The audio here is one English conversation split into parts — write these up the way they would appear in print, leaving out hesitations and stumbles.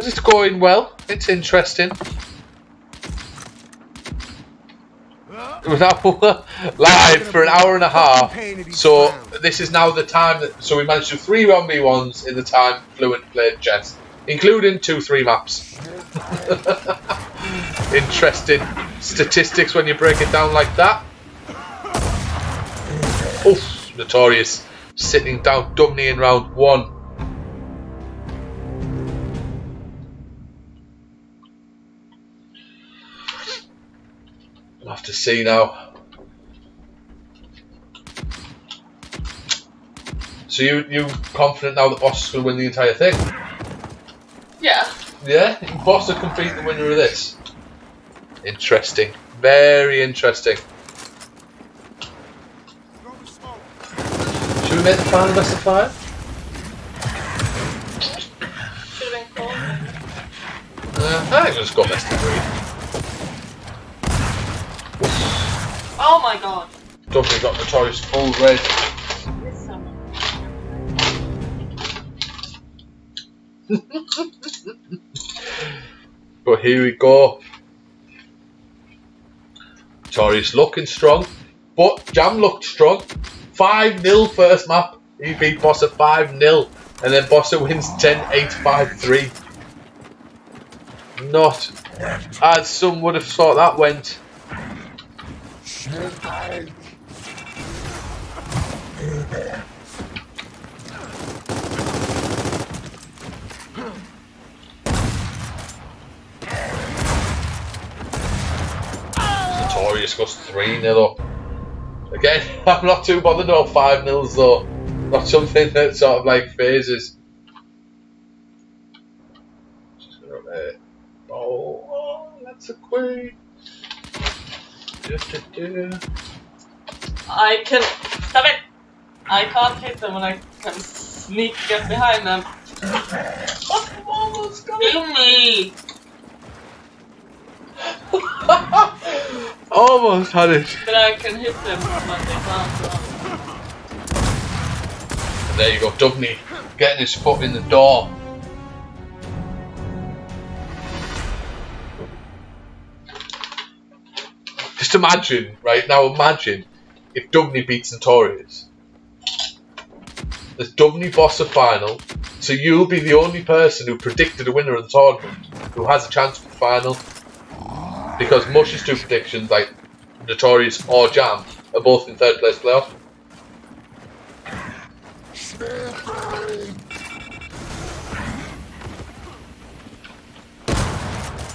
It's going well. It's interesting. We're now live for an hour and a half. So this is now the time that. So we managed to do 3 1v1s in the time Fluent played chess, including 2-3 maps. Interesting statistics when you break it down like that. Oof, Notorious sitting down Dumney in round 1. We'll have to see now. So you confident now that Boss is going to win the entire thing? Yeah. Yeah? Boss will complete the winner of this. Interesting. Very interesting. Should we make the final best of 5? Should have been cool. I think we'll just go best of 3. Oh my god. Dumney got Notorious full red. But here we go. Notorious looking strong, but Jam looked strong. 5-0 first map. He beat Bossa 5-0, and then Bossa wins 10-8, 5-3. Not as some would have thought that went. Notorious goes 3-0 up. Again, I'm not too bothered about 5-0s though. Not something that sort of like phases. Oh, that's a queen. I can. Stop it! I can't hit them when I can sneak get behind them. Almost got Kill me! Almost had it. But I can hit them when they can't. And there you go, Dumney getting his foot in the door. Just imagine, right now, imagine if Dumney beats Notorious. There's Dumney Bossa final, so you'll be the only person who predicted a winner of the tournament who has a chance for the final. Because Mush's 2 predictions, like Notorious or Jam, are both in 3rd place playoff.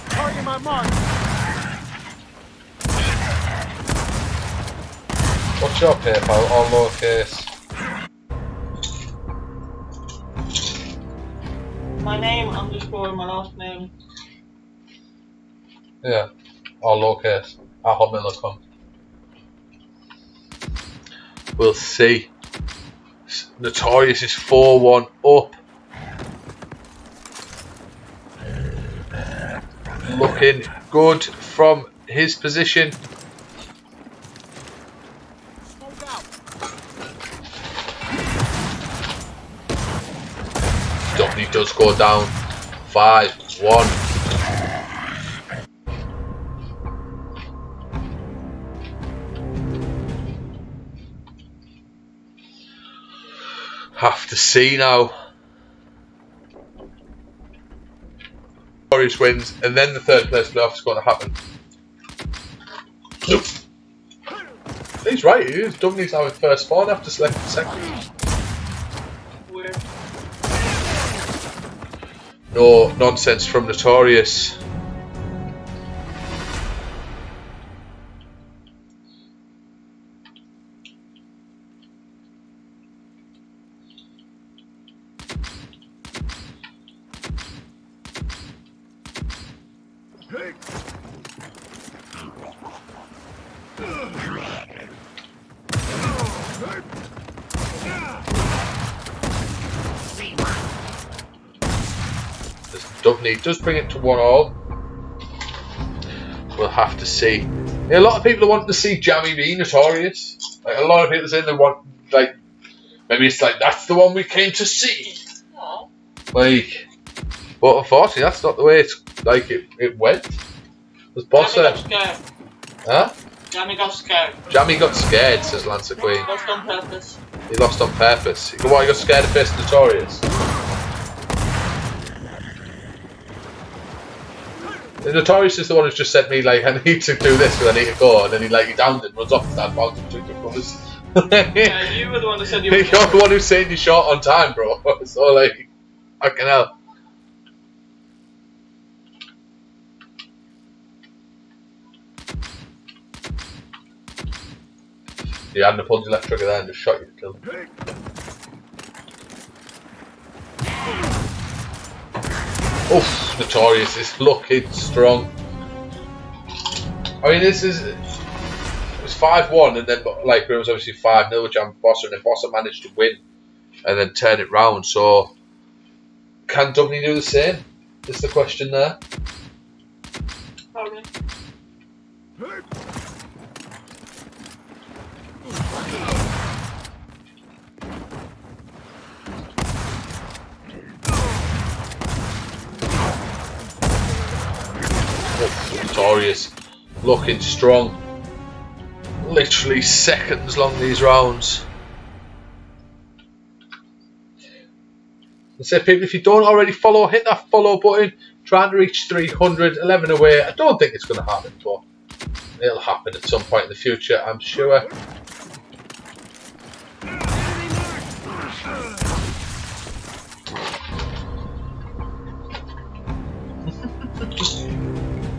Target my mark. What's your PayPal? All lowercase. My name underscore my last name. Yeah, all lowercase. At hotmail.com. We'll see. Notorious is 4-1 up. Looking good from his position. Dumney does go down 5-1. Have to see now. Notorious wins, and then the 3rd place playoff is going to happen. He's right, he is. Dumney's now in 1st spawn after selecting 2nd. Weird. No nonsense from Notorious. Dumney does bring it to 1-all. We'll have to see. A lot of people want to see Jammy be Notorious. Like, a lot of people saying they want, like, maybe it's like that's the one we came to see. Oh. Like, But unfortunately, that's not the way it's like it went. Was Jamie got Bossman? scared. Huh? Jamie got scared. Jamie got scared, says Lancer Queen. Lost on purpose. He lost on purpose. Why he got scared of facing Notorious? The Notorious is the one who's just said me like, I need to do this because I need to go, and then he downed it, runs off and starts bouncing between the covers. Yeah, you were the one that said you were. You're the one who's saying you're short on time, bro. So like, fucking hell. You hadn't pulled your left trigger there and just shot you to kill him. Oof, Notorious is looking strong. I mean, it was 5-1, and then like it was obviously 5-0 with Jam Bossman, and Bossman managed to win and then turn it round. So, can Dublin do the same? Is the question there? Probably. Notorious, looking strong. Literally seconds long these rounds. I say, people, if you don't already follow, hit that follow button. Trying to reach 300, 11 away. I don't think it's going to happen, but it'll happen at some point in the future, I'm sure.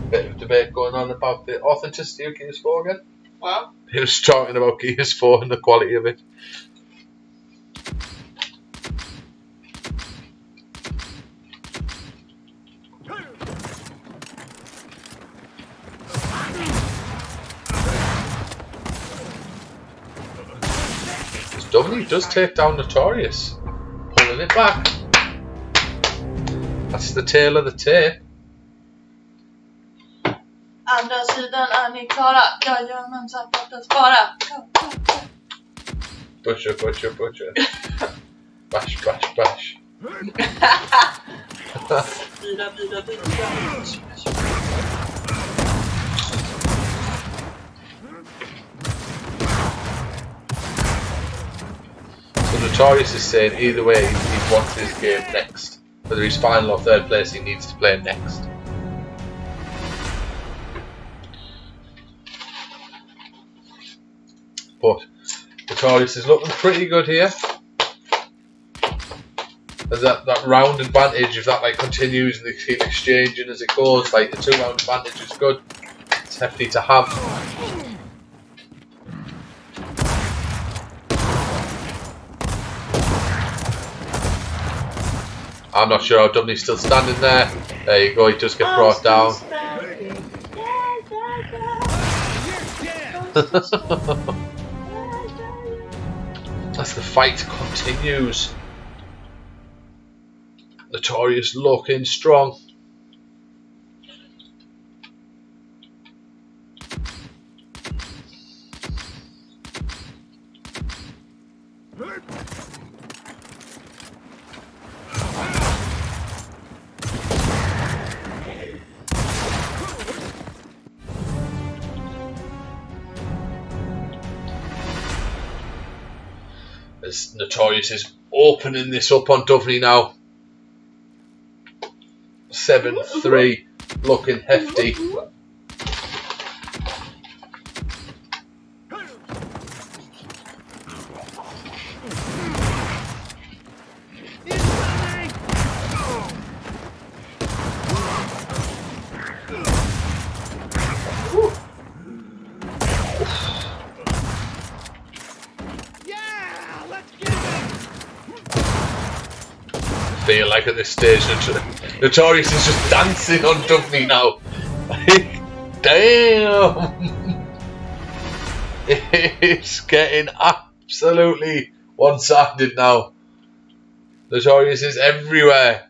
Bit of debate going on about the authenticity of Gears 4 again. Well, He was talking about Gears 4 and the quality of it. W does take down Notorious, pulling it back. That's the tail of the tape. andra sidan är ni klara. Jajamensan, fattas bara. Butcher, butcher, butcher. Bash, bash, bash. Bida, bida, bida. So Notorious is saying either way he wants his game next. Whether he's final or third place, he needs to play next. But Notorious is looking pretty good here. There's that round advantage, if that like continues and they keep exchanging as it goes, like the 2-round advantage is good. It's hefty to have. I'm not sure how Dumney's still standing there. There you go, he does get brought down. As the fight continues. Notorious looking strong. As Notorious is opening this up on Duffney now. 7-3, looking hefty. Feel like at this stage Notorious is just dancing on Duffney now. Damn! It's getting absolutely one-sided now. Notorious is everywhere.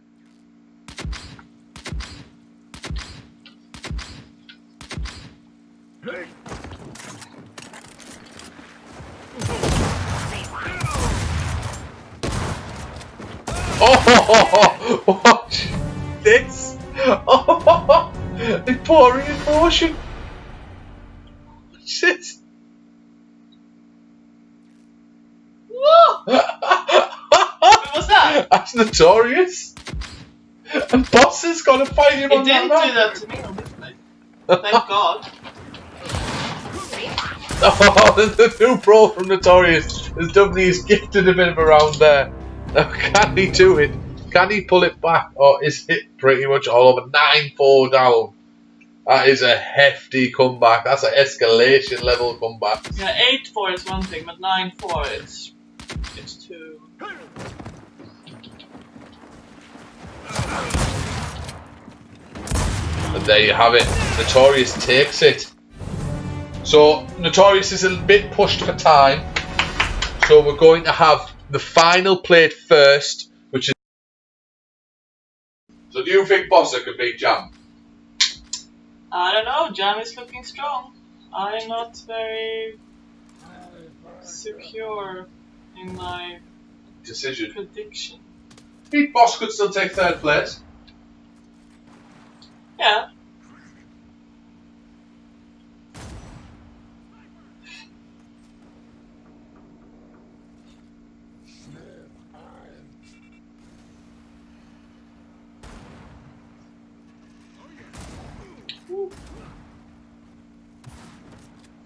Oh, watch pouring in motion. Shit. Whoa! What was that? That's notorious. And Boss is gonna fight him It on didn't that do that to me, obviously. Thank God. Oh, the new pro from Notorious has definitely gifted a bit of a round there. Now, can he do it? Can he pull it back? Or is it pretty much all over? 9-4 down. That is a hefty comeback. That's an escalation level comeback. Yeah, 8-4 is one thing, but 9-4 it's too. And there you have it. Notorious takes it. So Notorious is a bit pushed for time. So we're going to have the final plate first, which is. So do you think Bossa could beat Jam? I don't know, Jam is looking strong. I'm not very secure in my Decision. prediction. Beat Boss could still take third place. Yeah.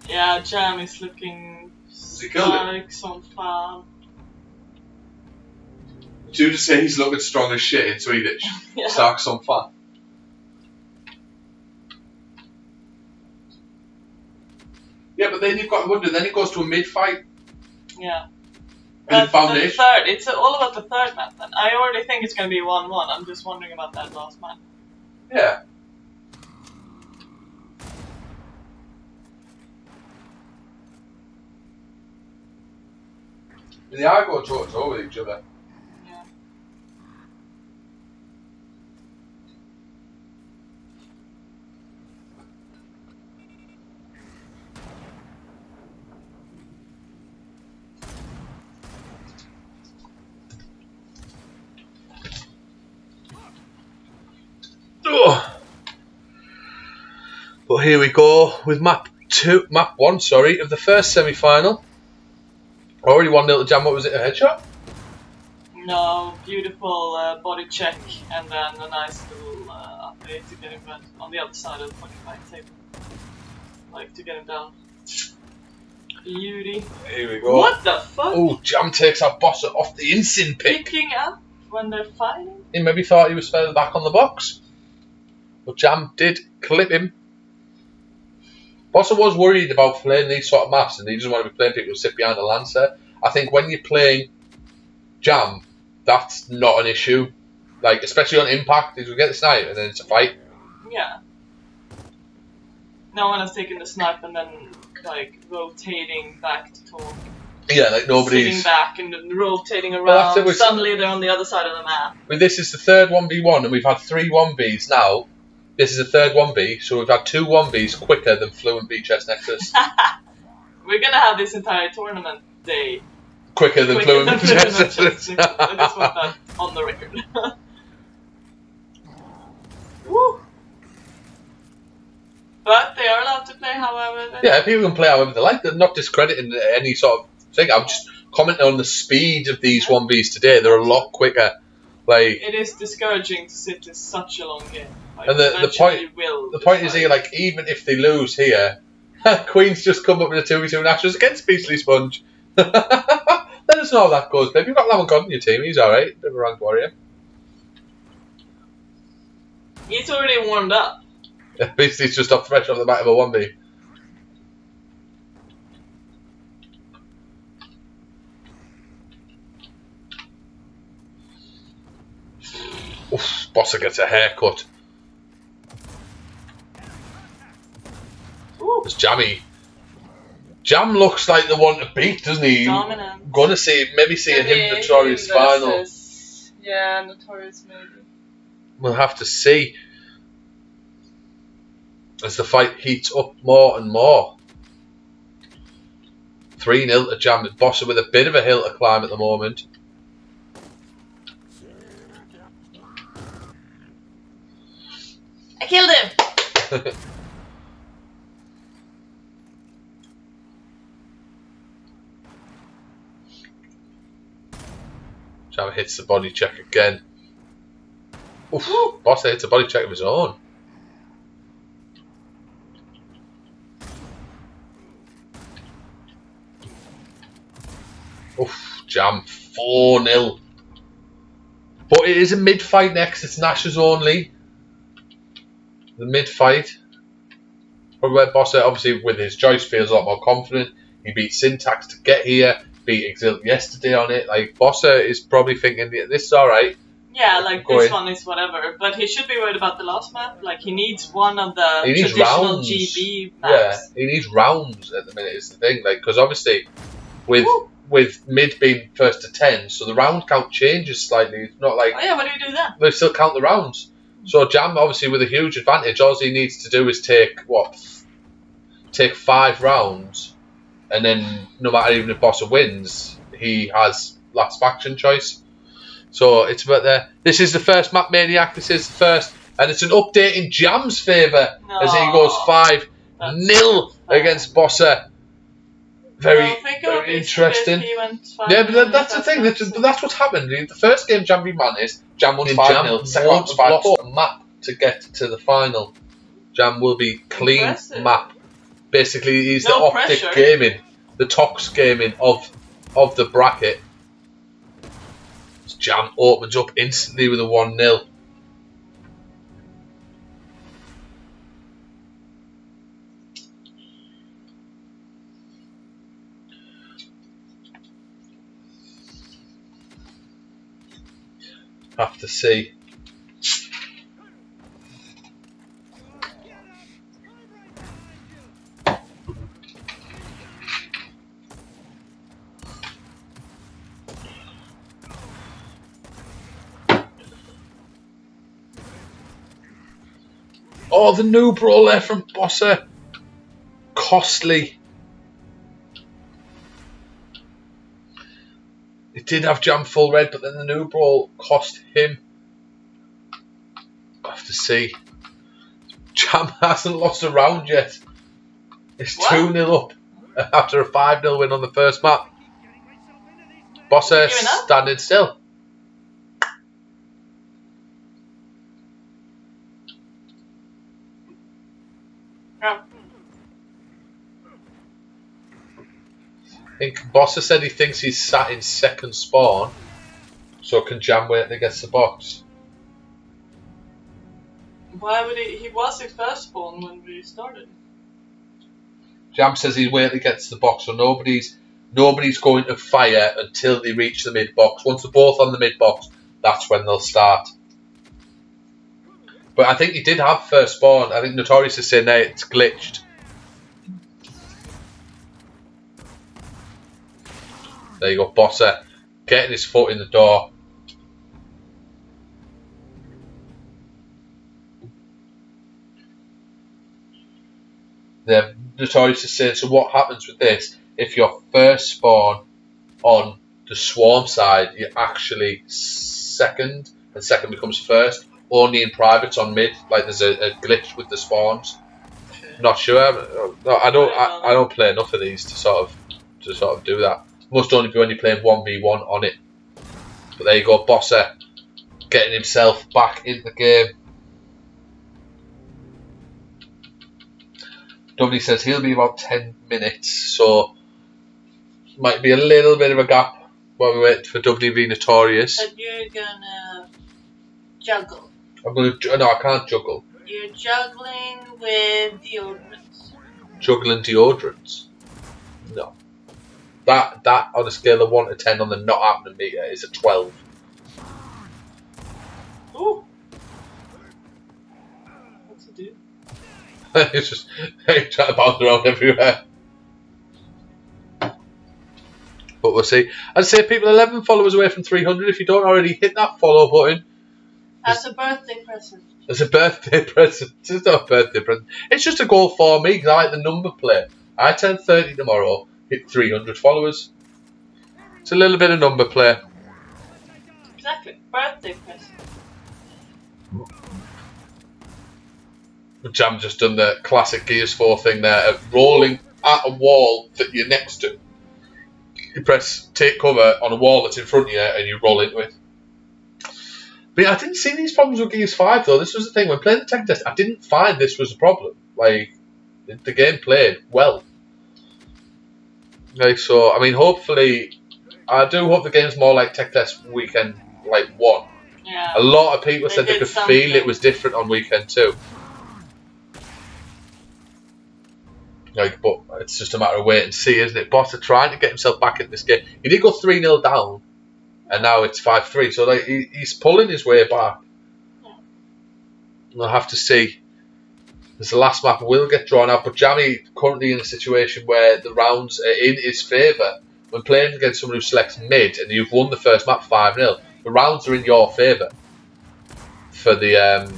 Yeah, Jam is looking He killed him. like some fun. Did you just say he's looking strong as shit in Swedish? Yeah. Stark some fun. Yeah, but then you've got to wonder, then it goes to a mid-fight. Yeah. And But Foundation. the third, it's all about the third map then. I already think it's going to be 1-1. I'm just wondering about that last map. Yeah. They are going toe to toe with each other. Yeah. Ugh. But here we go with map 1, sorry, of the first semi-final. Already 1-0 to Jam. What was it? A headshot? No, beautiful body check and then a nice little update to get him on the other side of the fucking fight table. Like to get him down. Beauty. Here we go. What the fuck? Oh, Jam takes our boss off the instant pick. Picking up when they're fighting? He maybe thought he was further back on the box. But Jam did clip him. Bossa was worried about playing these sort of maps and he doesn't want to be playing people who sit behind a Lancer. I think when you're playing Jam, that's not an issue. Like, especially on Impact, is we get the snipe and then it's a fight. Yeah. No one has taken the snipe and then like rotating back to talk. Yeah, like nobody's... Sitting back and then rotating Well, around. that's it, Suddenly they're on the other side of the map. I mean, this is the third 1v1 and we've had 3 1vs now. This is the third 1v, so we've had 2 1vs quicker than Fluent v Chess Nexus. We're gonna have this entire tournament day Quicker than Fluent v Chess Nexus. I just want that on the record. Woo! But they are allowed to play however they Yeah, people can play however they like. They're not discrediting any sort of thing. I'm just commenting on the speed of these 1vs today. They're a lot quicker. Like, it is discouraging to sit in such a long game. Like, and the eventually you will point is decide. here, like, even if they lose here, Queen's just come up with a 2v2 Nationals against Beastly Sponge. Let us know how that goes, babe. You've got Lavon God in your team. He's alright. Bit of a ranked warrior. He's already warmed up. Beastly's just up fresh off the back of a 1v. Oof, Bossa gets a haircut. Ooh. It's Jammy. Jam looks like the one to beat, doesn't he? Dominant. Gonna see, maybe see a him Notorious him final. versus- Yeah, Notorious maybe. We'll have to see as the fight heats up more and more. 3-0 to Jam. Bossa with a bit of a hill to climb at the moment. I killed him! Jam hits the body check again. Oof, Boss hits a body check of his own. Oof, Jam 4-0. But it is a mid-fight next. It's Nash's only. The mid-fight. Probably where Bossa, obviously with his choice, feels a lot more confident. He beat Syntax to get here. Beat Exilt yesterday on it. Like, Bossa is probably thinking, this is alright. Yeah, like this one is whatever. But he should be worried about the last map. Like, he needs one of the traditional rounds. GB maps. Yeah, he needs rounds at the minute is the thing. Like, because obviously with mid being first to 10, so the round count changes slightly. It's not like... Oh yeah, what do you do then? They still count the rounds. So Jam, obviously, with a huge advantage, all he needs to do is take 5 rounds, and then no matter even if Bossa wins, he has last faction choice. So it's about there. This is the first map, Maniac. This is the first, and it's an update in Jam's favour as he goes 5-0 against Bossa. Very interesting. Yeah, but that's the thing. That's what's happened. The first game Jam beat Mantis, Jam won 5-0. Second one was 5-4. Lost the map to get to the final. Jam will be clean map. Basically, he's the optic gaming, the Tox gaming of the bracket. Jam opens up instantly with a 1-0. Have to see. Oh, the noob roll there from Bossa. Costly. It did have Jam full red, but then the noob roll cost him. I have to see. Jam hasn't lost a round yet. It's 2-0 up after a 5-0 win on the first map. Bossa standing still. I think Bossa said he thinks he's sat in second spawn, so can Jam wait till he gets the box. Why would he? He was in first spawn when we started. Jam says he's wait till he gets the box, so nobody's going to fire until they reach the mid box. Once they're both on the mid box, that's when they'll start. But I think he did have first spawn. I think Notorious is saying there it's glitched. There you go, Bossa getting his foot in the door. The Notorious is saying, so what happens with this? If you're first spawn on the swarm side, you're actually second, and second becomes first. Only in privates on mid, like there's a glitch with the spawns. Not sure. No, I don't play enough of these to sort of do that. Must only be when you're playing 1v1 on it. But there you go, Bossa getting himself back in the game. Dominic says he'll be about 10 minutes, so might be a little bit of a gap while we wait for WV Notorious. But you're gonna juggle. No, I can't juggle. You're juggling with deodorants. Juggling deodorants? No. That on a scale of 1 to 10 on the not happening meter is a 12. Ooh. What's it do? It's just trying to bounce around everywhere. But we'll see. I'd say people 11 followers away from 300. If you don't already hit that follow button. As a birthday present. As a birthday present. It's not a birthday present. It's just a goal for me because I like the number play. I turn 30 tomorrow. Hit 300 followers. It's a little bit of number play. Exactly. Birthday present. Jam just done the classic Gears 4 thing there of rolling at a wall that you're next to. You press take cover on a wall that's in front of you and you roll into it. But yeah, I didn't see these problems with Gears 5 though. This was the thing, when playing the tech test, I didn't find this was a problem. Like, the game played well. Like, so, I mean, hopefully, I do hope the game's more like tech test weekend, like, 1. Yeah. A lot of people said they could feel it was different on weekend 2. Like, but it's just a matter of wait and see, isn't it? Boss are trying to get himself back in this game. He did go 3-0 down, and now it's 5-3. So like he's pulling his way back. We'll have to see. As the last map will get drawn out, but Jammy currently in a situation where the rounds are in his favour. When playing against someone who selects mid, and you've won the first map 5-0, the rounds are in your favour for the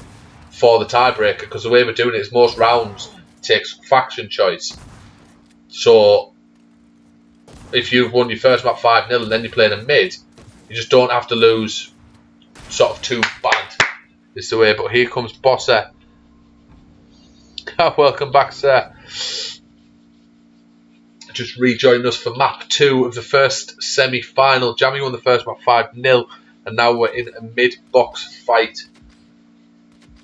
tiebreaker. Because the way we're doing it is most rounds takes faction choice. So if you've won your first map 5-0 and then you're playing a mid, you just don't have to lose sort of too bad. Is the way. But here comes Bosser. Welcome back, sir. Just rejoining us for map 2 of the first semi-final. Jammy won the first map 5-0, and now we're in a mid-box fight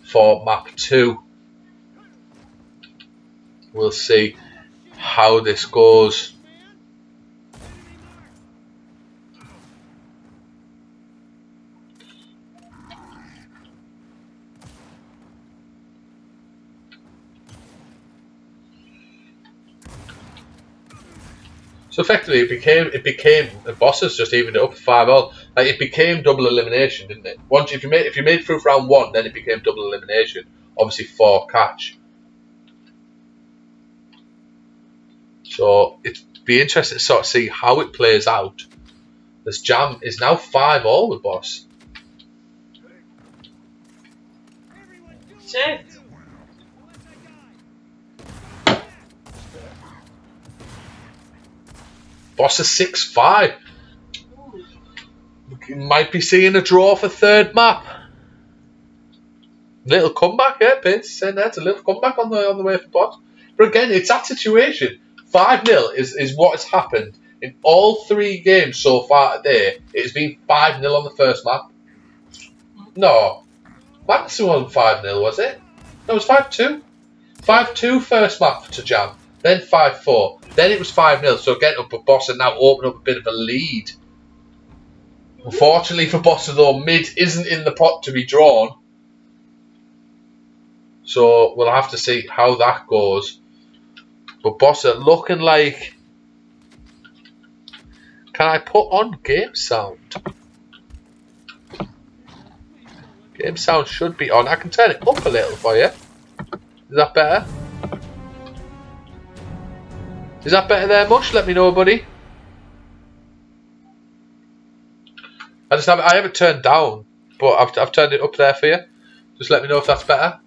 for map 2. We'll see how this goes. So effectively, it became the bosses just evened it up 5-all. Like it became double elimination, didn't it? Once if you made it through round 1, then it became double elimination. Obviously 4 catch. So it'd be interesting to sort of see how it plays out. This Jam is now 5-all with Boss. Shit. Boss is 6-5. We might be seeing a draw for third map. Little comeback, yeah, Pince saying that's a little comeback on the way for Boss. But again, it's that situation. 5-0 is what has happened in all 3 games so far today. It has been 5-0 on the first map. No, Madison wasn't 5-0, was it? No, it was 5-2. 5-2 first map to Jam, then 5-4, then it was 5-0. So again, up at Boss and now open up a bit of a lead. Unfortunately for Boss, though, mid isn't in the pot to be drawn. So we'll have to see how that goes. But Boss are looking like... Can I put on game sound? Game sound should be on. I can turn it up a little for you. Is that better? Is that better there, Mush? Let me know, buddy. I have it turned down, but I've turned it up there for you. Just let me know if that's better.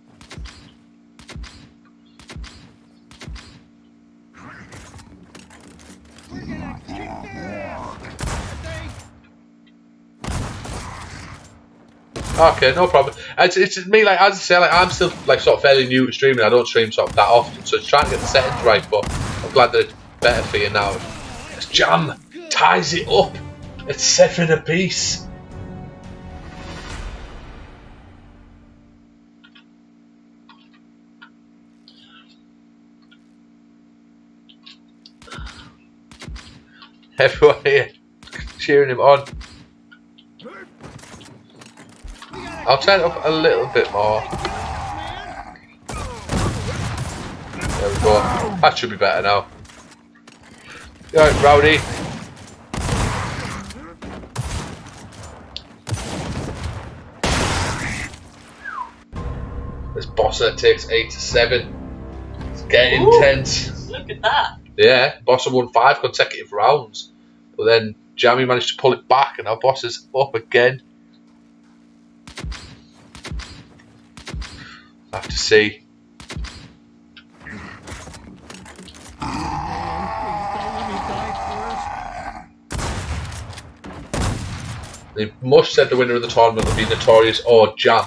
Okay, no problem. It's me, like as I say, like I'm still like sort of fairly new to streaming. I don't stream sort of that often, so it's trying to get the settings right. But I'm glad that it's better for you now. This Jam ties it up. It's 7 apiece. Everyone here cheering him on. I'll turn it up a little bit more. There we go. That should be better now. Alright, Rowdy. This Bosser takes 8-7. It's getting intense. Look at that. Yeah, Bosser won 5 consecutive rounds. But then Jammy managed to pull it back and now Bosser's up again. I have to see. They must said the winner of the tournament will be Notorious or Jam.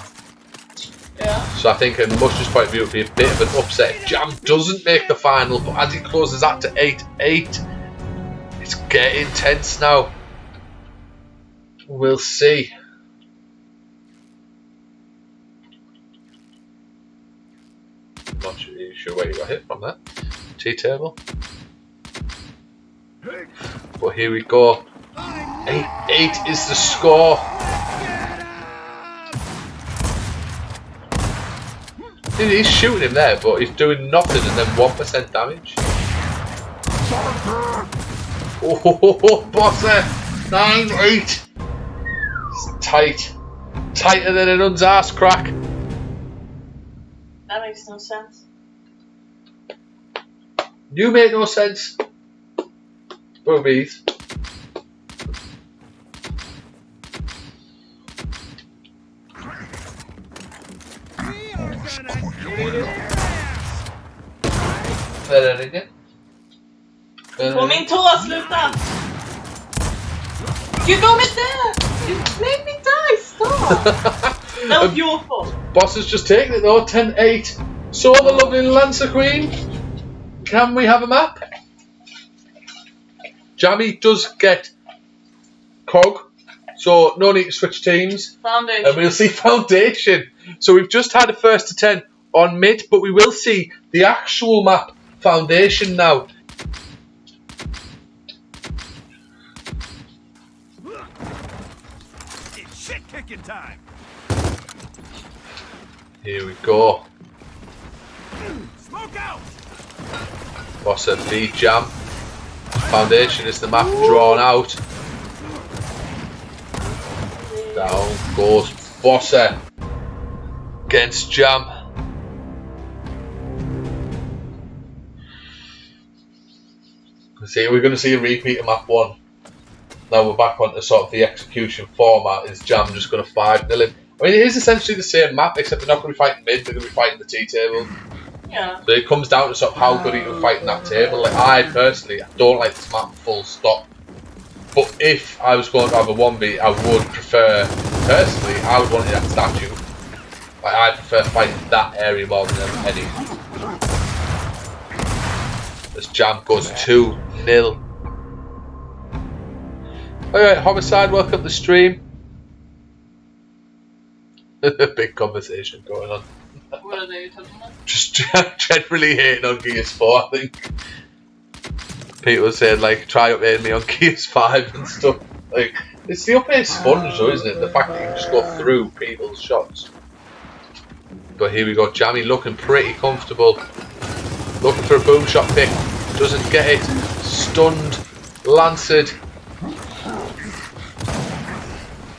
Yeah. So So I think in Mush's point of view it would be a bit of an upset if Jam doesn't make the final, but as he closes that to 8-8, it's getting tense now. We'll see. I'm not sure where you got hit from that. T-table. But here we go. 8-8 is the score. He's shooting him there, but he's doing nothing and then 1% damage. Oh, Bossman! 9-8! It's tight. Tighter than an un's arse crack. That makes no sense. You make no sense. Boobies. På min tå, sluta! You go with there! You made me die, stop! That was your fault. Boss has just taken it though, 10-8. So the lovely Lancer Queen. Can we have a map? Jammy does get Cog, so no need to switch teams. Foundation. And we'll see Foundation. So we've just had a first to 10 on mid, but we will see the actual map Foundation now. It's shit kicking time. Here we go. Smoke out. Bossa v Jam. Foundation is the map drawn out. Down goes Bossa against Jam. See, we're going to see a repeat of map 1. Now we're back onto sort of the execution format. Is Jam just going to 5-0 him? I mean, it is essentially the same map, except they're not going to be fighting mid, they're going to be fighting the T-table. Yeah. So it comes down to sort of how good he can fight in that table. Like, I personally, I don't like this map full stop. But if I was going to have a 1v, I would prefer, personally, I would want it at statue. Like, I prefer fighting that area more than any. As Jam goes 2-0. Alright, Homicide, welcome to the stream. Big conversation going on. What are they talking about? Just generally hating on Gears 4, I think. People saying, like, try updating me on Gears 5 and stuff. Like, it's the update sponge though, isn't it? The fact that you can just go through people's shots. But here we go, Jammy looking pretty comfortable. Looking for a boom shot pick. Doesn't get it. Stunned. Lanced.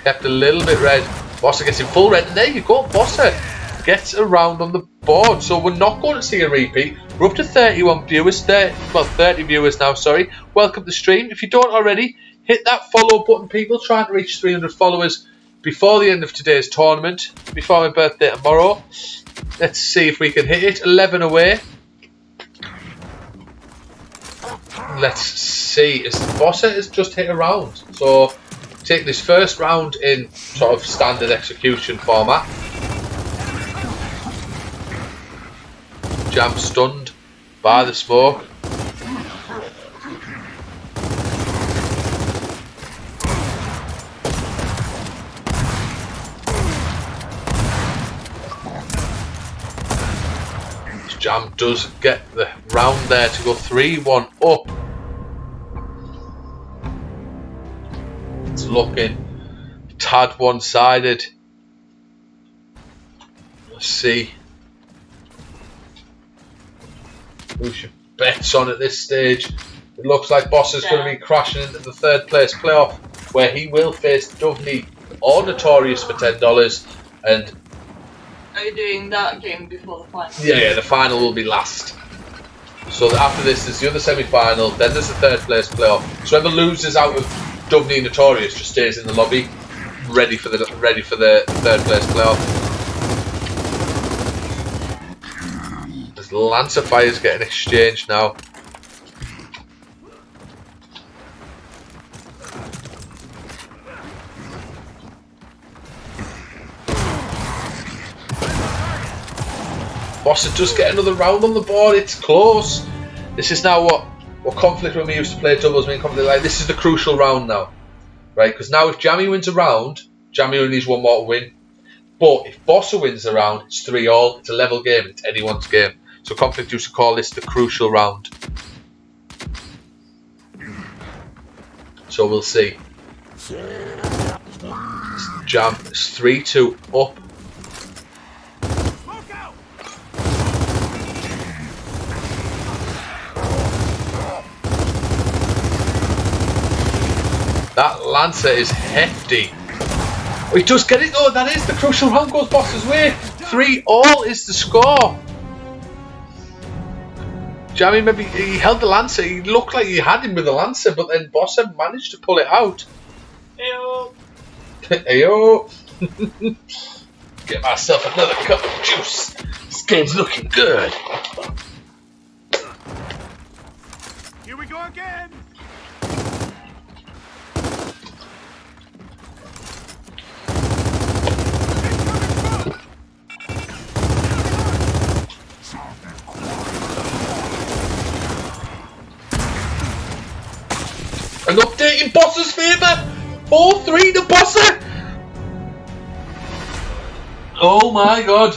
Kept a little bit red. Bossa gets in full red, and there you go, Bossa gets around on the board. So we're not going to see a repeat. We're up to 31 viewers, 30 viewers now, sorry. Welcome to the stream. If you don't already, hit that follow button, people. Trying to reach 300 followers before the end of today's tournament, before my birthday tomorrow. Let's see if we can hit it. 11 away. Let's see. Bossa has just hit a round. So take this first round in sort of standard execution format. Jam stunned by the smoke. Jam does get the round there to go 3-1 up. It's looking a tad one-sided. Let's see who should bet on at this stage. It looks like Boss is going to be crashing into the third place playoff, where he will face Dovney or Notorious for $10. And are you doing that game before the final? yeah, the final will be last. So after this, there's the other semi-final. Then there's the third place playoff. So whoever loses out of Dovney and Notorious just stays in the lobby, ready for the third place playoff. There's Lancer Fires getting exchanged now. Bossa does get another round on the board. It's close. This is now what Conflict when we used to play doubles. Me and Conflict like this is the crucial round now, right? Because now if Jammy wins a round, Jammy only needs one more to win. But if Bossa wins a round, it's 3-all. It's a level game. It's anyone's game. So Conflict used to call this the crucial round. So we'll see. Jam is 3-2 up. That Lancer is hefty. Oh, he does get it though. That is the crucial round. Goes Boss's way. 3-all is the score. Jammy maybe he held the Lancer. He looked like he had him with the Lancer, but then Bossa managed to pull it out. Ayo. Ayo. Get myself another cup of juice. This game's looking good. Here we go again. An update in Bossa's favour. 4-3 to Bossa. Oh my god.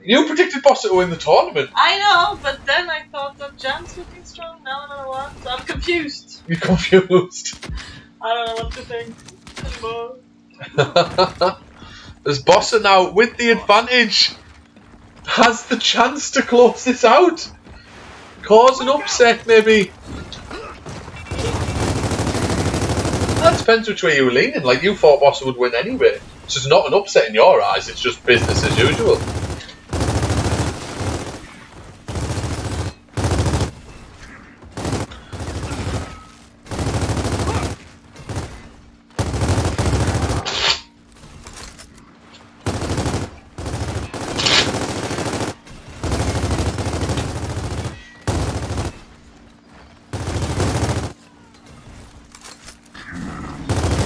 You predicted Bossa to win the tournament. I know, but then I thought that Jam's looking strong. Now I don't know what. So I'm confused. You're confused. I don't know what to think anymore. As Bossa now, with the advantage, has the chance to close this out. Cause an upset, maybe. That depends which way you were leaning. Like, you thought Bossa would win anyway. So it's not an upset in your eyes, it's just business as usual.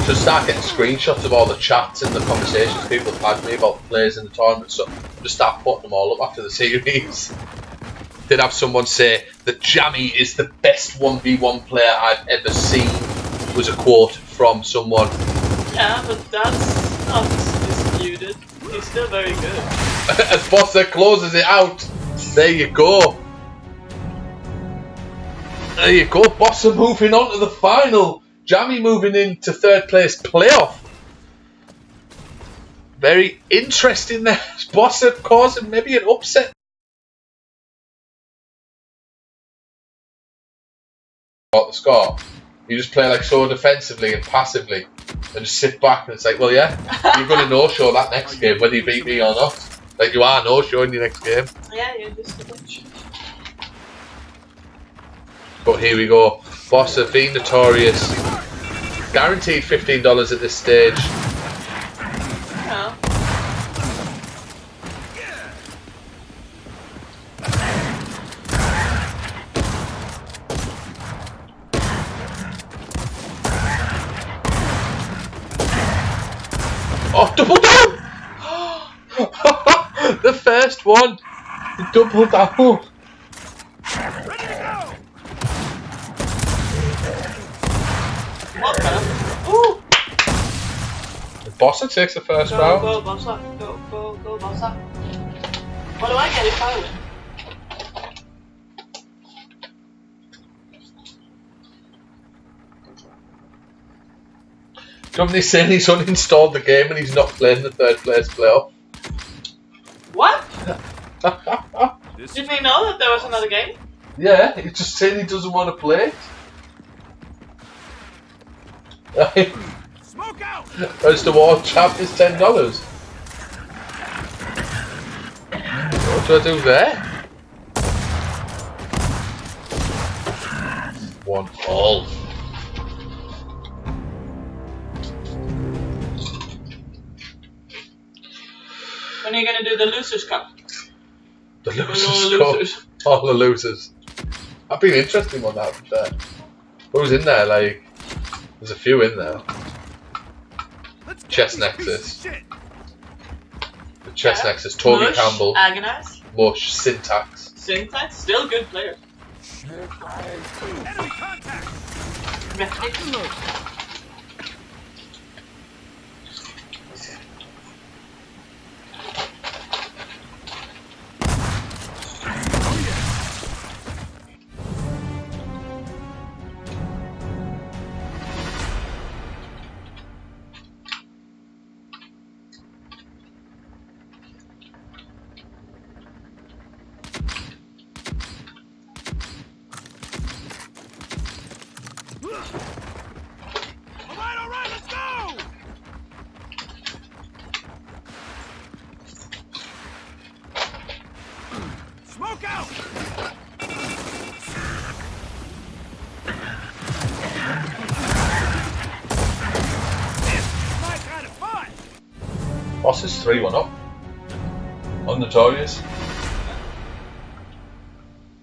Should start getting screenshots of all the chats and the conversations people have had me about the players in the tournament, so just start putting them all up after the series. Did have someone say that Jammy is the best 1v1 player I've ever seen, was a quote from someone. Yeah, but that's not disputed. He's still very good. As Bossa closes it out, there you go. There you go, Bossa moving on to the final. Jammy moving into third place playoff. Very interesting there. Bossa causing maybe an upset. About the score. You just play like so defensively and passively and just sit back and it's like, well yeah, you're going to no-show that next game whether you beat me or not. Like you are no-showing your next game. Yeah, you're just a bitch. But here we go. Bossa being notorious. Guaranteed $15 at this stage. Yeah. Oh, double down! The first one. Double down. What the? Ooh! Bossa takes the first round. Go, Bossa. Go, Bossa. What do I get if I win? Company's saying he's uninstalled the game and he's not playing the third place playoff. What? Didn't he know that there was another game? Yeah, he's just saying he doesn't want to play it. Smoke out. As the war champ is $10. What do I do there? 1-all. When are you gonna do the Losers Cup? The All the losers. losers. All the losers. That'd be an interesting one, that would be fair. Who's in there? Like, there's a few in there. Let's get Chess these Nexus. pieces of shit. The Chess Nexus, Toby Mush, Campbell. Agonize. Mush, Syntax. Syntax, still good player. Enemy contact! All right, let's go! Smoke out! This is my kind of fun! Boss is 3-1 up. On Notorious.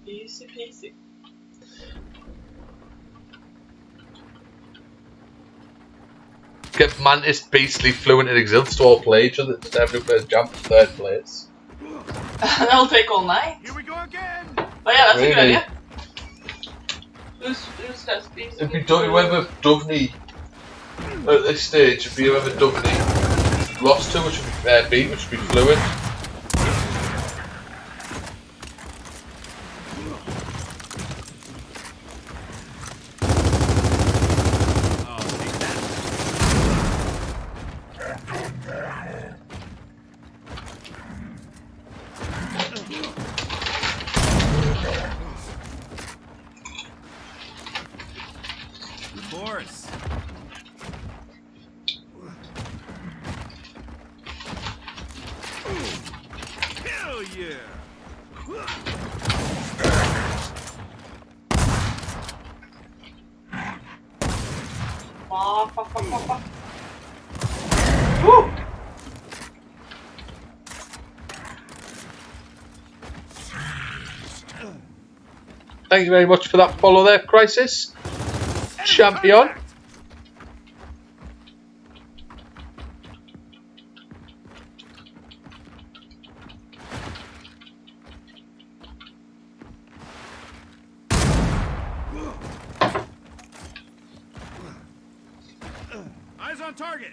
Easy peasy. Get Mantis Beastly Fluent and Exilts to all play each other. Just every player jump to 3rd place. That'll take all night. Here we go again! But yeah, that's a good Really? idea. Who's that species? It'd be whoever Dovney at this stage would be whoever Dovney lost to, which would be beat, which would be Fluent. Oh, take that. Good horse. Hell yeah! Woo! Thank you very much for that follow there, Crisis. Champion. Eyes on target!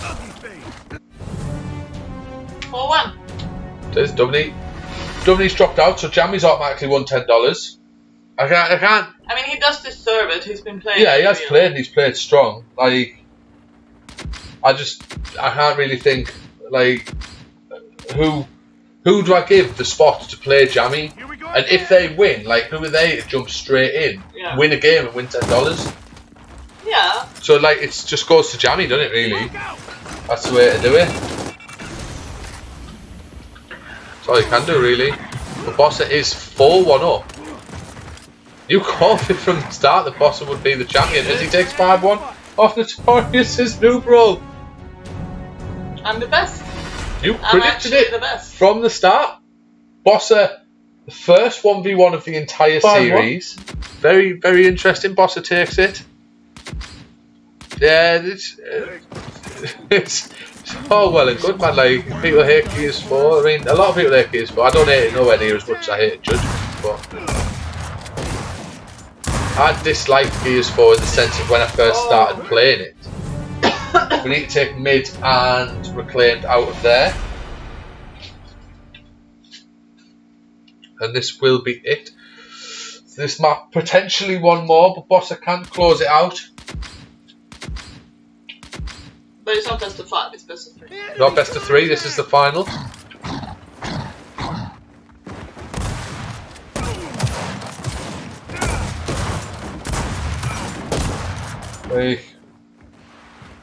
Ugly face. 4-1. There's Dovney. Dovney's dropped out, so Jammy's automatically won $10. I can't. I mean, he does deserve it. He's been playing. Yeah, he has really. played and he's played strong. Like, I can't really think, like, who do I give the spot to play Jammy? Here we go And again! if they win, like, who are they to jump straight in, Yeah. win a game and win $10? Yeah. So, like, it just goes to Jammy, doesn't it, really? Smoke out! That's the way to do it. That's all you can do, really. The Bossa is 4-1 up. You called it from the start that Bossa would be the champion as he takes 5-1 off Notorious's noob roll. I'm the best. You I'm predicted actually it the best. from the start. Bossa, the first 1v1 of the entire 5-1. series. Very, very interesting. Bossa takes it. Yeah, it's all well and good, man. Like, people hate Gears 4. I mean, a lot of people hate Gears 4. I don't hate it nowhere near as much as I hate Judgment, but I dislike Gears 4 in the sense of when I first started playing it. We need to take Mid and Reclaimed out of there. And this will be it. This map, potentially one more, but Bossa can't close it out. But it's not best of 5, it's best of 3. Not best of 3, this is the final.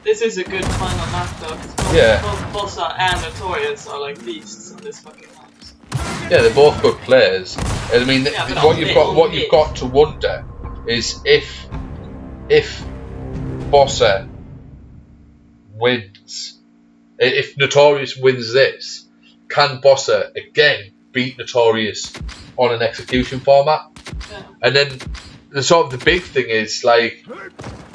This is a good final map though, because both, Yeah. both Bossa and Notorious are like beasts on this fucking map. Yeah, they're both good players. I mean, Yeah, but what you've got to wonder is if Bossa wins If Notorious wins this, can Bossa again beat Notorious on an execution format? Yeah. And then the big thing is like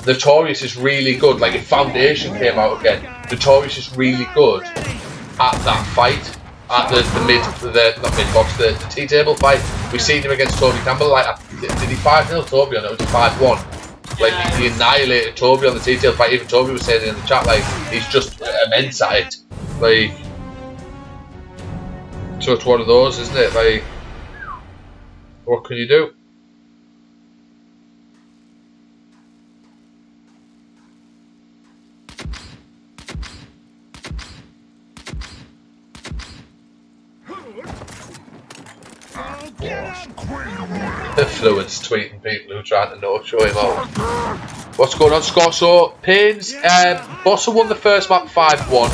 Notorious is really good. Like if Foundation came out again, Notorious is really good at that fight. At the tea table fight. We've seen him against Toby Campbell. Like, did he 5-0 Toby or no? It was 5-1. Like he annihilated Toby on the tea table fight. Even Toby was saying in the chat, like he's just immense at it. Like, so it's one of those, isn't it? Like, what can you do? Influence tweeting people who are trying to know, show him out. What's going on, Scott? So, Payne's Bossa won the first map 5-1,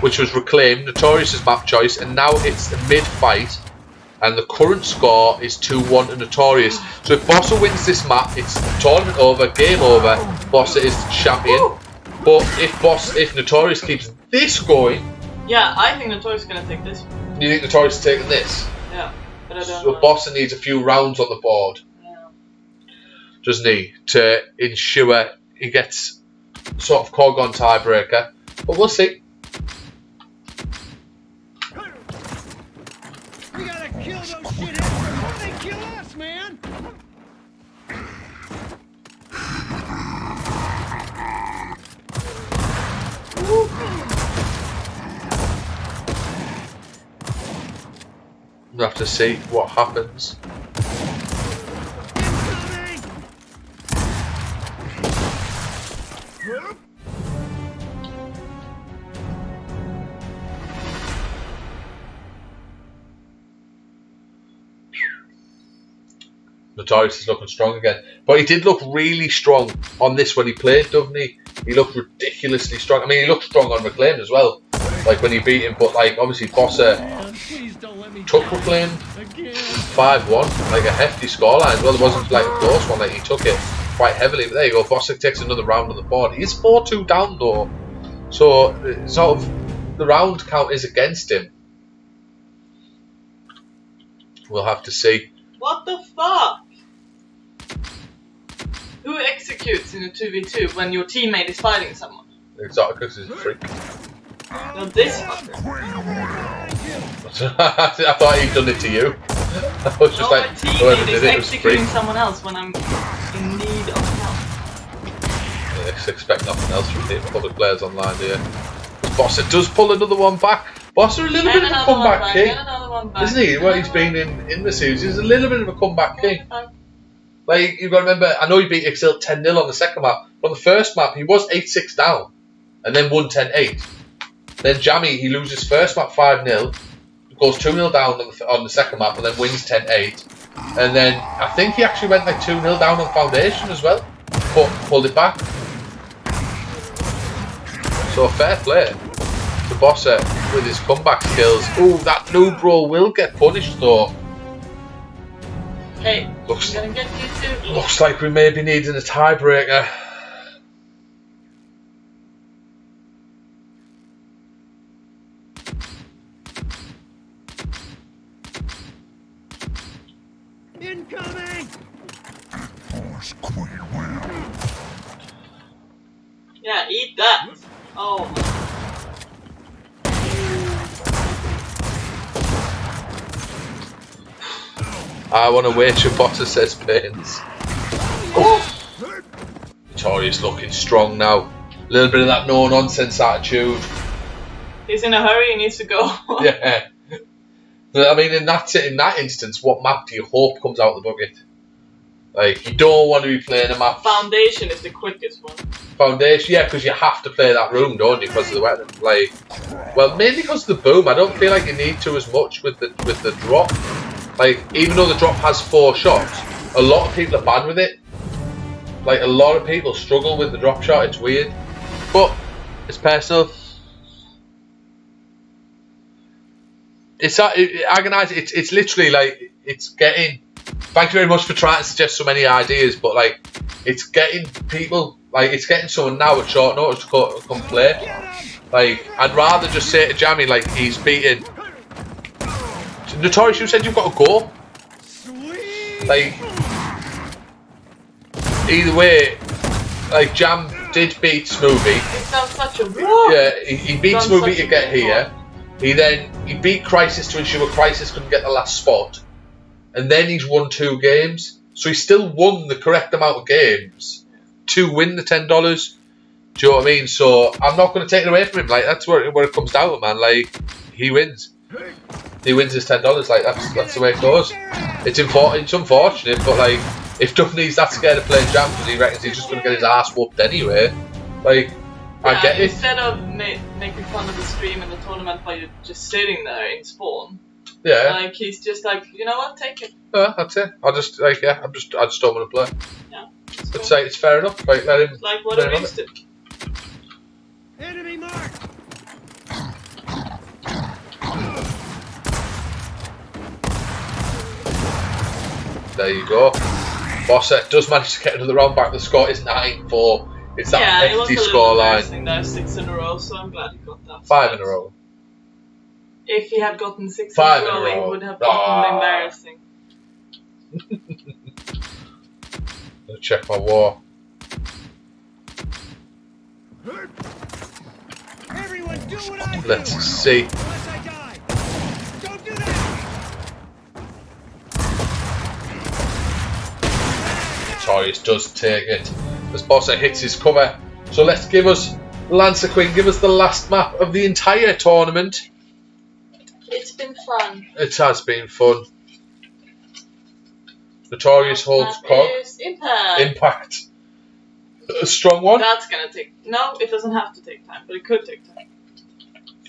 which was reclaimed, Notorious's map choice, and now it's the mid-fight, and the current score is 2-1 to Notorious. So if Bossa wins this map, it's tournament over, game over, Bossa is the champion. But if Notorious keeps this going... Yeah, I think Notorious is going to take this. You think Notorious is taking this? Yeah. But I don't So know. Bossa needs a few rounds on the board, doesn't he, to ensure he gets sort of cog on tiebreaker. But we'll see. We gotta kill those shitheads before they kill us, man! We'll have to see what happens. Notorious is looking strong again, but he did look really strong on this when he played, doesn't he? He looked ridiculously strong. I mean, he looked strong on Reclaimed as well, like when he beat him. But like, obviously, Bossa took Reclaimed 5-1, like a hefty scoreline as well. It wasn't like a close one; like he took it quite heavily. But there you go. Bossa takes another round on the board. He's 4-2 down though, so sort of the round count is against him. We'll have to see. What the fuck? Who executes in a 2v2 when your teammate is fighting someone? Exactly, because he's a freak. Now this fucker. I thought he'd done it to you. I was just like, my teammate whoever is did it was executing freak. someone else when I'm in need of help. Yeah, just expect nothing else from the public players online, do you? Bossa does pull another one back. Bossa a little bit of a comeback king, isn't he? Well, he's been in the series. He's a little bit of a comeback king. Like, you've got to remember, I know he beat Excel 10-0 on the second map, but on the first map, he was 8-6 down, and then won 10-8. Then Jammy, he loses first map 5-0, goes 2-0 down on the second map, and then wins 10-8. And then, I think he actually went like 2-0 down on Foundation as well, but pulled it back. So, fair play to Bossa with his comeback skills. Ooh, that noob roll will get punished though. Hey, I'm gonna get you too. Looks like we may be needing a tiebreaker. Incoming! Yeah, eat that. Oh. I want to wait till Bossa says Pains. Oh. Notorious looking strong now. A little bit of that no nonsense attitude. He's in a hurry, he needs to go. Yeah. But, I mean, in that instance, what map do you hope comes out of the bucket? Like, you don't want to be playing a map. Foundation is the quickest one. Foundation, yeah, because you have to play that room, don't you, because of the weapon. Like, well, mainly because of the boom. I don't feel like you need to as much with the drop. Like, even though the drop has 4 shots, a lot of people are bad with it. Like, a lot of people struggle with the drop shot. It's weird, but it's personal. It's agonising. It's literally like it's getting. Thank you very much for trying to suggest so many ideas, but like it's getting people, like it's getting someone now at short notice to come play. Like, I'd rather just say to Jammy, like, he's beating. Notorious, you said you've got to go. Like, either way, like, Jam did beat Smoothie. He's done such a what? Yeah, he beat Smoothie to get here. He beat Crisis to ensure Crisis couldn't get the last spot. And then he's won 2 games. So he still won the correct amount of games to win the $10. Do you know what I mean? So I'm not going to take it away from him. Like, that's where it comes down to, man. Like, he wins. He wins his $10. Like, that's the way it goes. It's unfortunate, but like, if Duffy's that scared of playing Jam because he reckons he's just going to get his ass whooped anyway, like, I get it. Instead of making fun of the stream and the tournament by just sitting there in spawn, yeah, like he's just like, you know what, take it. That's it. I just like, I just don't want to play. Yeah. I'd say it's fair enough. Like, let him. Like what it used to. Enemy mark. There you go. Bossman does manage to get into the round back. The score is 9-4. It's that hefty scoreline. That was 6 in a row, so I'm glad he got that. 5 in a row. If he had gotten 6 5 in a row, it would have been embarrassing. Let's check my war. Everyone do what I do. Let's see. Unless I die. Don't do that. Notorious does take it as Bossa hits his cover. So let's give us Lancer Queen, give us the last map of the entire tournament. It's been fun. It has been fun. Notorious holds Cog. Impact. A strong one. That's gonna take. No, it doesn't have to take time, but it could take time.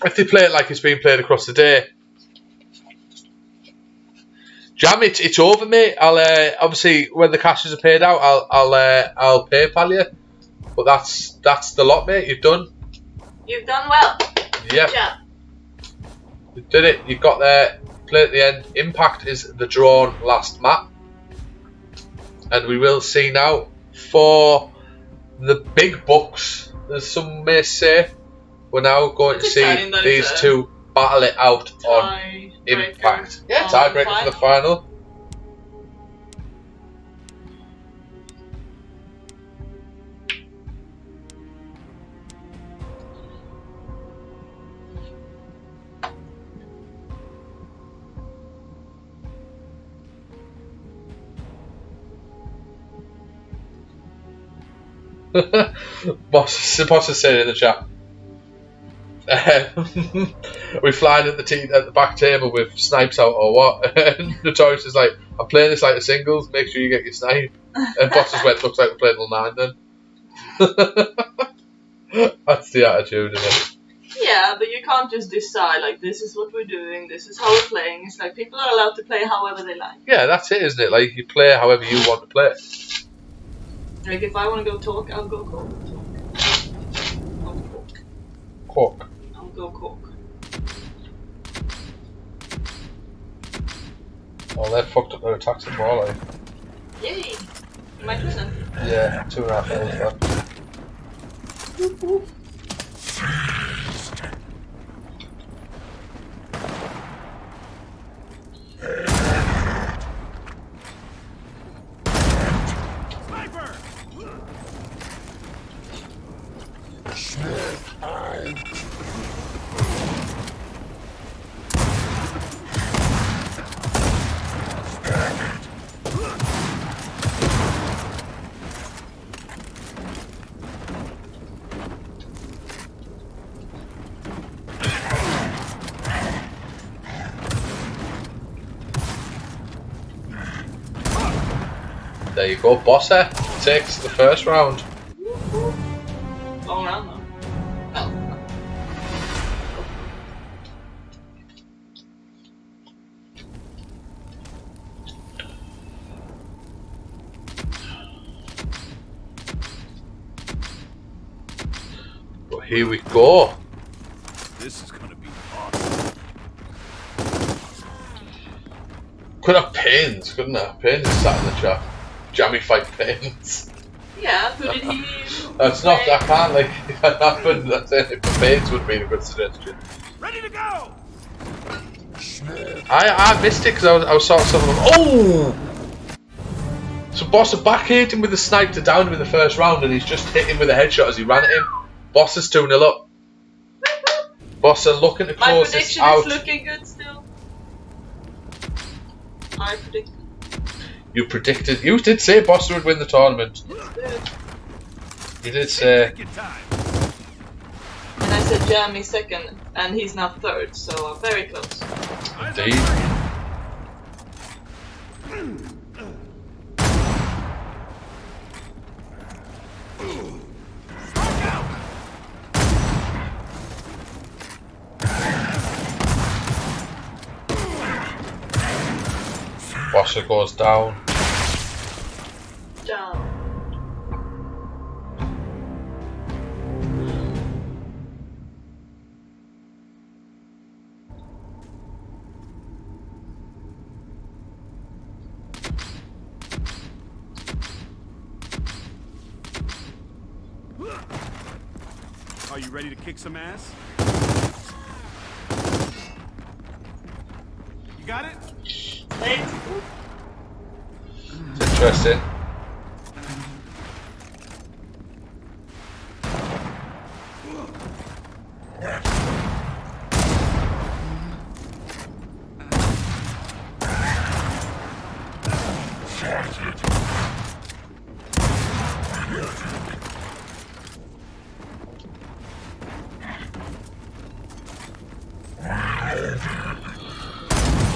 If they play it like it's being played across the day. Jam, it's over, mate. I'll obviously when the cashes are paid out, I'll PayPal you. But that's the lot, mate. You've done. You've done well. Yep. Yeah. You did it. You got there. Play at the end. Impact is the drawn last map, and we will see now for the big bucks, as some may say. We're now going to see these two battle it out on Impact. Yeah, tiebreaker for the final. Boss is saying in the chat. We flying at the back table with snipes out or what? Notorious is like, I'm playing this like a singles. Make sure you get your snipe. And Boss just went, looks like we're playing till 9 then. That's the attitude, isn't it? Yeah, but you can't just decide like this is what we're doing, this is how we're playing. It's like people are allowed to play however they like. Yeah, that's it, isn't it? Like you play however you want to play. Like if I want to go talk, I'll go talk. Cork. I'll go cork. Oh, they're fucked up their attacks as well, like. Yay! Am I winning? Yeah, 2.5 hours left. Whoop, whoop. There you go, Bossa takes the first round. Long round though. Oh. But here we go. This is gonna be awesome. Could have Pains, couldn't there? Pains is sat in the chat. Jammy fight Pains. Yeah, who did he... That's not, I can't like, that happened, that's it, if the Bates would be a good suggestion. Ready to go! I missed it because I was sort of oh! So Boss had back-hit him with a snipe to down him in the first round and he's just hit him with a headshot as he ran at him. Boss is 2-0 up. Boss are looking to close this out. My prediction is looking good still. I predicted. You did say Boss would win the tournament. You did say. Take your time. And I said Jeremy second, and he's now third, so very close. Indeed. Bosser goes down. Down. Are you ready to kick some ass? You got it? Thanks. It's interesting.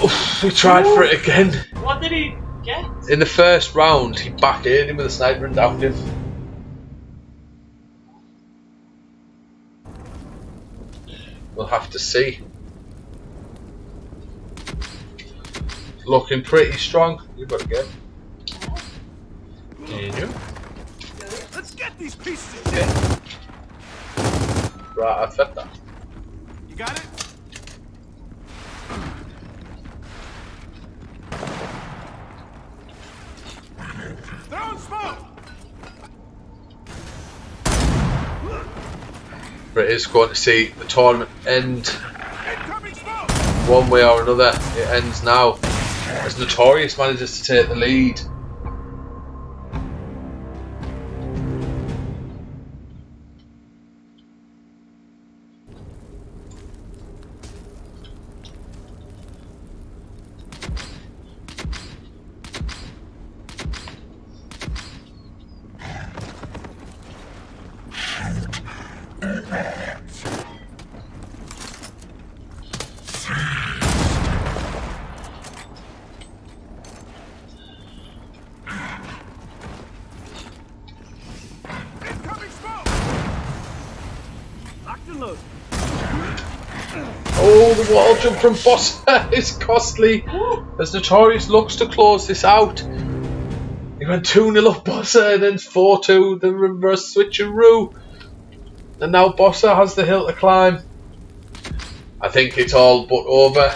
Oof, we tried for it again. What did he get? In the first round, he back-aired him with a sniper and downed him. We'll have to see. Looking pretty strong. You've got to get. You? Let's get these pieces of shit. Right, I fed that. You got it? Throwing smoke. But it is going to see the tournament end Incoming smoke. one way or another. It ends now as Notorious manages to take the lead. Incoming smoke. Locked and loaded. Oh, the wall jump from Bossman is costly as Notorious looks to close this out. He went 2-0 up Bossa and then 4-2, the reverse switcheroo. And now Bossa has the hill to climb. I think it's all but over.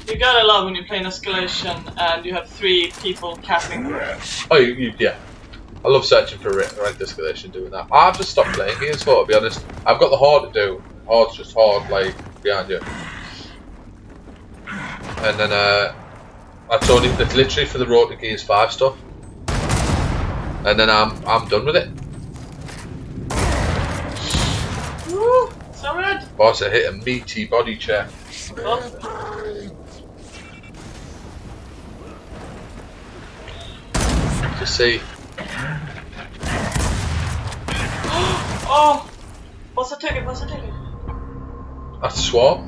You gotta love when you play an escalation and you have 3 people capping. Oh, yeah. I love searching for ranked escalation doing that. I've just stopped playing games for, to be honest. I've got the horde to do. Horde's just horde, like, behind you. And then, that's literally for the road to Gears 5 stuff. And then I'm done with it. Woo! So red! Boss, I hit a meaty body check. Oh. To see. Oh! What's the ticket? What's the ticket? That's Swap.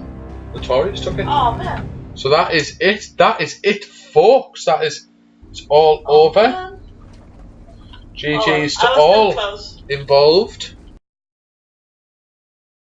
Notorious took it. Oh man. So that is it. That is it, folks. That is it's all over. Man. GG's to I was all close. involved.